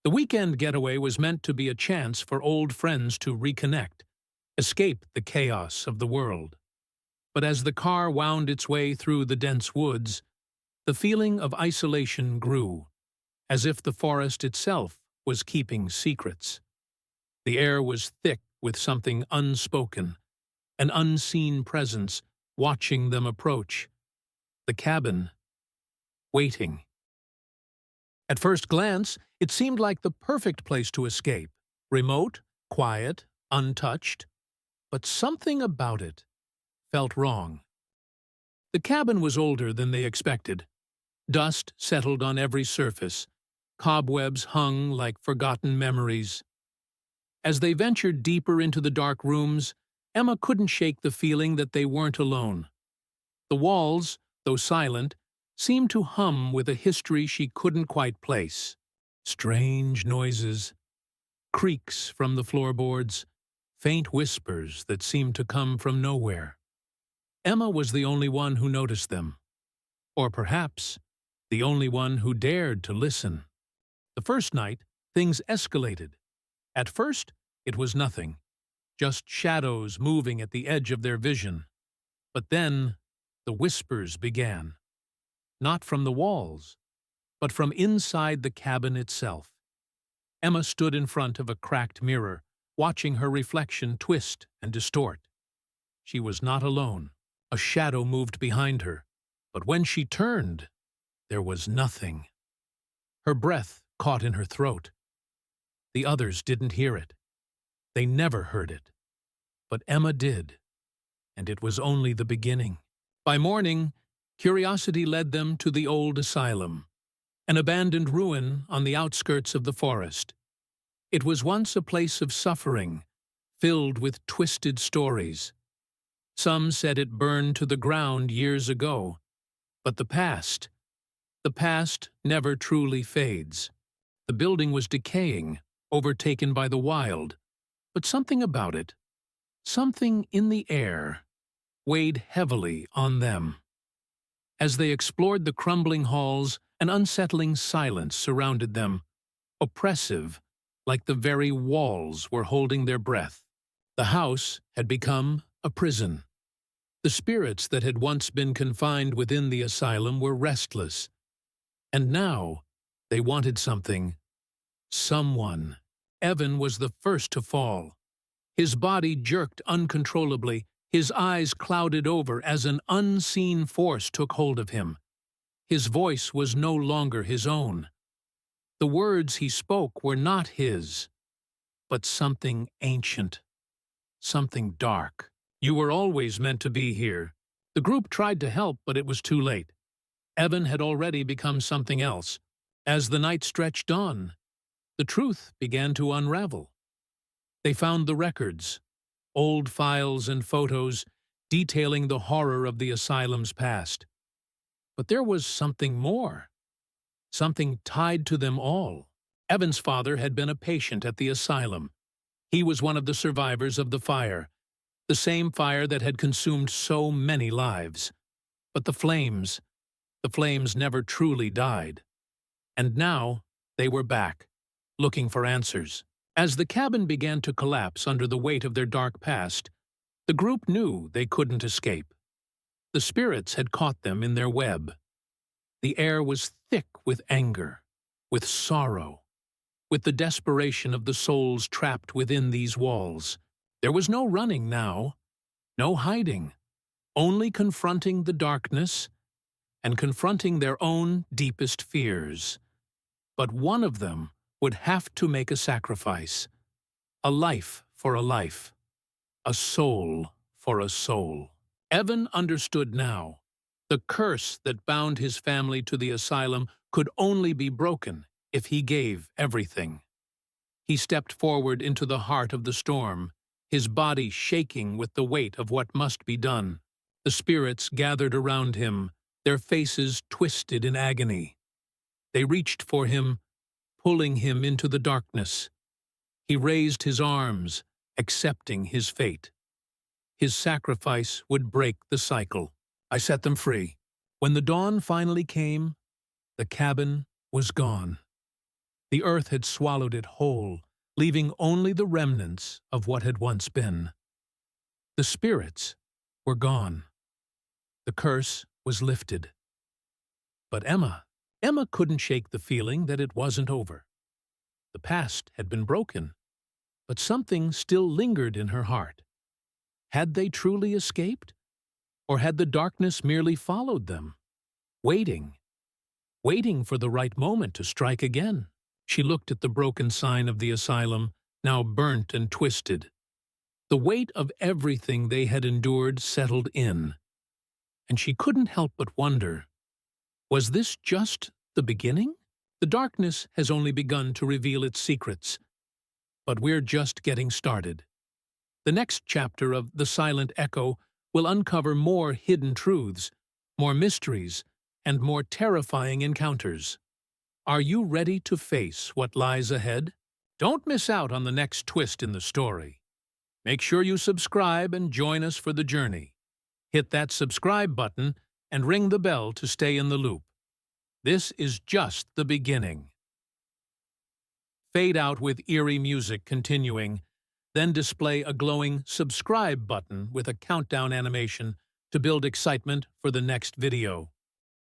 The weekend getaway was meant to be a chance for old friends to reconnect, escape the chaos of the world. But as the car wound its way through the dense woods, the feeling of isolation grew, as if the forest itself was keeping secrets. The air was thick with something unspoken, an unseen presence watching them approach. The cabin, waiting. At first glance, it seemed like the perfect place to escape. Remote, quiet, untouched. But something about it felt wrong. The cabin was older than they expected. Dust settled on every surface. Cobwebs hung like forgotten memories. As they ventured deeper into the dark rooms, Emma couldn't shake the feeling that they weren't alone. The walls, though silent, seemed to hum with a history she couldn't quite place. Strange noises, creaks from the floorboards, faint whispers that seemed to come from nowhere. Emma was the only one who noticed them. Or perhaps, the only one who dared to listen. The first night, things escalated. At first, it was nothing, just shadows moving at the edge of their vision. But then, the whispers began. Not from the walls, but from inside the cabin itself. Emma stood in front of a cracked mirror, watching her reflection twist and distort. She was not alone. A shadow moved behind her, but when she turned, there was nothing. Her breath caught in her throat. The others didn't hear it. They never heard it. But Emma did, and it was only the beginning. By morning, curiosity led them to the old asylum, an abandoned ruin on the outskirts of the forest. It was once a place of suffering, filled with twisted stories. Some said it burned to the ground years ago, but the past never truly fades. The building was decaying, overtaken by the wild, but something about it, something in the air, weighed heavily on them. As they explored the crumbling halls, an unsettling silence surrounded them, oppressive, like the very walls were holding their breath. The house had become a prison. The spirits that had once been confined within the asylum were restless, and now they wanted something, someone. Evan was the first to fall. His body jerked uncontrollably, his eyes clouded over as an unseen force took hold of him. His voice was no longer his own. The words he spoke were not his, but something ancient, something dark. "You were always meant to be here." The group tried to help, but it was too late. Evan had already become something else. As the night stretched on, the truth began to unravel. They found the records, old files and photos detailing the horror of the asylum's past. But there was something more, something tied to them all. Evan's father had been a patient at the asylum. He was one of the survivors of the fire, the same fire that had consumed so many lives. But the flames never truly died. And now they were back, looking for answers. As the cabin began to collapse under the weight of their dark past, the group knew they couldn't escape. The spirits had caught them in their web. The air was thick with anger, with sorrow, with the desperation of the souls trapped within these walls. There was no running now, no hiding, only confronting the darkness and confronting their own deepest fears. But one of them would have to make a sacrifice, a life for a life, a soul for a soul. Evan understood now. The curse that bound his family to the asylum could only be broken if he gave everything. He stepped forward into the heart of the storm, his body shaking with the weight of what must be done. The spirits gathered around him, their faces twisted in agony. They reached for him, pulling him into the darkness. He raised his arms, accepting his fate. His sacrifice would break the cycle. I set them free. When the dawn finally came, the cabin was gone. The earth had swallowed it whole, leaving only the remnants of what had once been. The spirits were gone. The curse was lifted. But Emma couldn't shake the feeling that it wasn't over. The past had been broken, but something still lingered in her heart. Had they truly escaped? Or had the darkness merely followed them, waiting for the right moment to strike again? She looked at the broken sign of the asylum, now burnt and twisted. The weight of everything they had endured settled in, and she couldn't help but wonder, was this just the beginning? The darkness has only begun to reveal its secrets, but we're just getting started. The next chapter of The Silent Echo will uncover more hidden truths, more mysteries, and more terrifying encounters. Are you ready to face what lies ahead? Don't miss out on the next twist in the story. Make sure you subscribe and join us for the journey. Hit that subscribe button and ring the bell to stay in the loop. This is just the beginning. Fade out with eerie music continuing, then display a glowing subscribe button with a countdown animation to build excitement for the next video.